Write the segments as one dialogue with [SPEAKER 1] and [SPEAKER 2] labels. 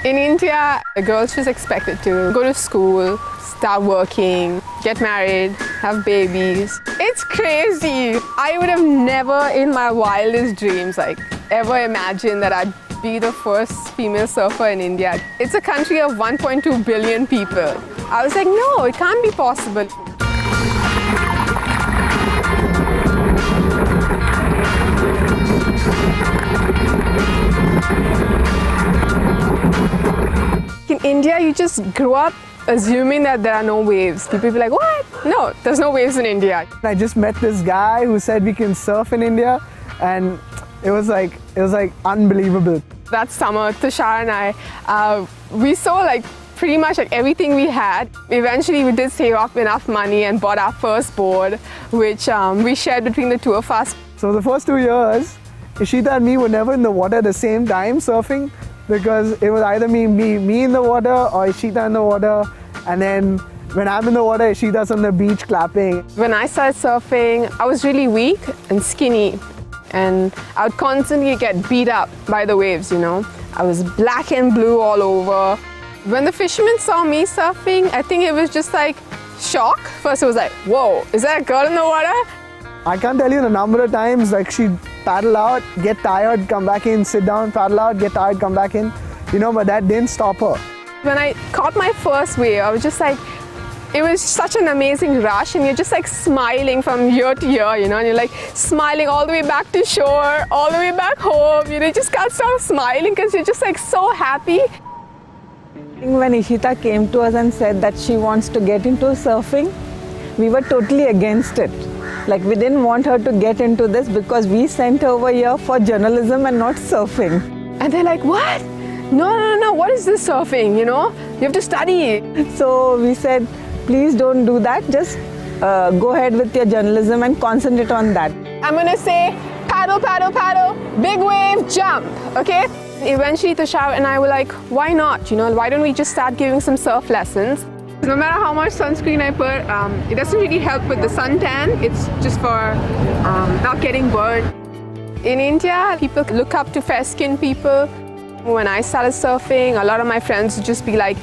[SPEAKER 1] In India, a girl's just expected to go to school, start working, get married, have babies. It's crazy. I would have never in my wildest dreams ever imagined that I'd be the first female surfer in India. It's a country of 1.2 billion people. I was like, no, it can't be possible. In India, you just grew up assuming that there are no waves. People be like, what? No, there's no waves in India.
[SPEAKER 2] I just met this guy who said we can surf in India, and it was like unbelievable.
[SPEAKER 1] That summer, Tushar and I, we saw pretty much everything we had. Eventually, we did save up enough money and bought our first board, which we shared between the two of us.
[SPEAKER 2] So the first 2 years, Ishita and me were never in the water at the same time surfing, because it was either me in the water or Ishita in the water, and then when I'm in the water, Ishita's on the beach clapping.
[SPEAKER 1] When I started surfing, I was really weak and skinny, and I would constantly get beat up by the waves, you know. I was black and blue all over. When the fishermen saw me surfing, I think it was just shock. First it was like, whoa, is that a girl in the water?
[SPEAKER 2] I can't tell you the number of times she'd paddle out, get tired, come back in, sit down, paddle out, get tired, come back in. You know, but that didn't stop her.
[SPEAKER 1] When I caught my first wave, I was just it was such an amazing rush, and you're just smiling from ear to ear, you know, and you're smiling all the way back to shore, all the way back home. You know, you just can't stop smiling because you're just so happy.
[SPEAKER 3] When Ishita came to us and said that she wants to get into surfing, we were totally against it. We didn't want her to get into this because we sent her over here for journalism and not surfing.
[SPEAKER 1] And they're like, what? No, what is this surfing, you know? You have to study.
[SPEAKER 3] So we said, please don't do that. Just go ahead with your journalism and concentrate on that.
[SPEAKER 1] I'm going to say, paddle, paddle, paddle, big wave, jump, okay? Eventually, Tushar and I were like, why not? You know, why don't we just start giving some surf lessons? No matter how much sunscreen I put, it doesn't really help with the suntan. It's just for not getting burned. In India, people look up to fair-skinned people. When I started surfing, a lot of my friends would just be like,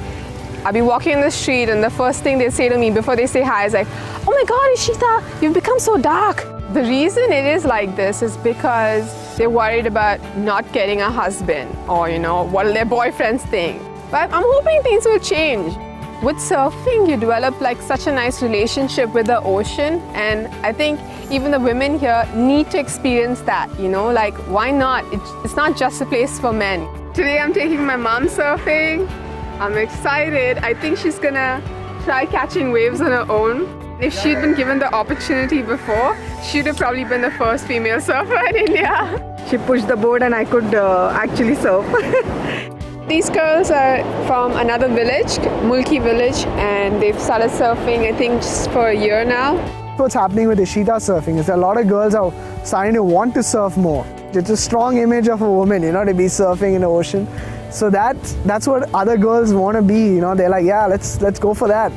[SPEAKER 1] I'll be walking in the street, and the first thing they say to me before they say hi is like, oh my God, Ishita, you've become so dark. The reason it is like this is because they're worried about not getting a husband, or, you know, what will their boyfriends think. But I'm hoping things will change. With surfing, you develop such a nice relationship with the ocean, and I think even the women here need to experience that, you know, why not? It's not just a place for men. Today I'm taking my mom surfing. I'm excited. I think she's gonna try catching waves on her own. If she'd been given the opportunity before, she'd have probably been the first female surfer in India.
[SPEAKER 3] She pushed the board and I could actually surf.
[SPEAKER 1] These girls are from another village, Mulki village, and they've started surfing, I think, just for a year now.
[SPEAKER 2] What's happening with Ishita surfing is that a lot of girls are starting to want to surf more. It's a strong image of a woman, you know, to be surfing in the ocean. So that's what other girls want to be, you know. They're like, yeah, let's go for that.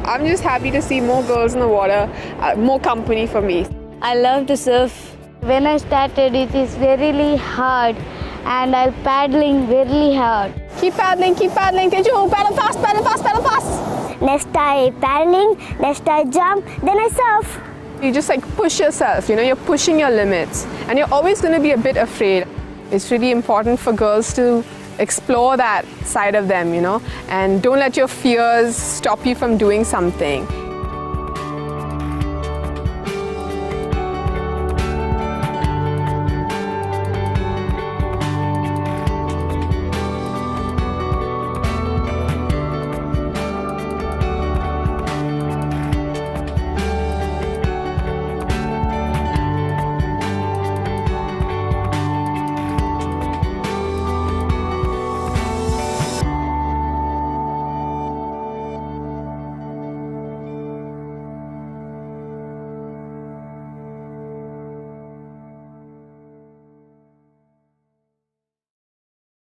[SPEAKER 1] I'm just happy to see more girls in the water, more company for me.
[SPEAKER 4] I love to surf. When I started, it is really hard, and I'm paddling really hard.
[SPEAKER 1] Keep paddling, Teju, paddle fast, paddle fast, paddle fast.
[SPEAKER 4] Next I paddling, next I jump, then I surf.
[SPEAKER 1] You just push yourself, you know, you're pushing your limits, and you're always going to be a bit afraid. It's really important for girls to explore that side of them, you know, and don't let your fears stop you from doing something.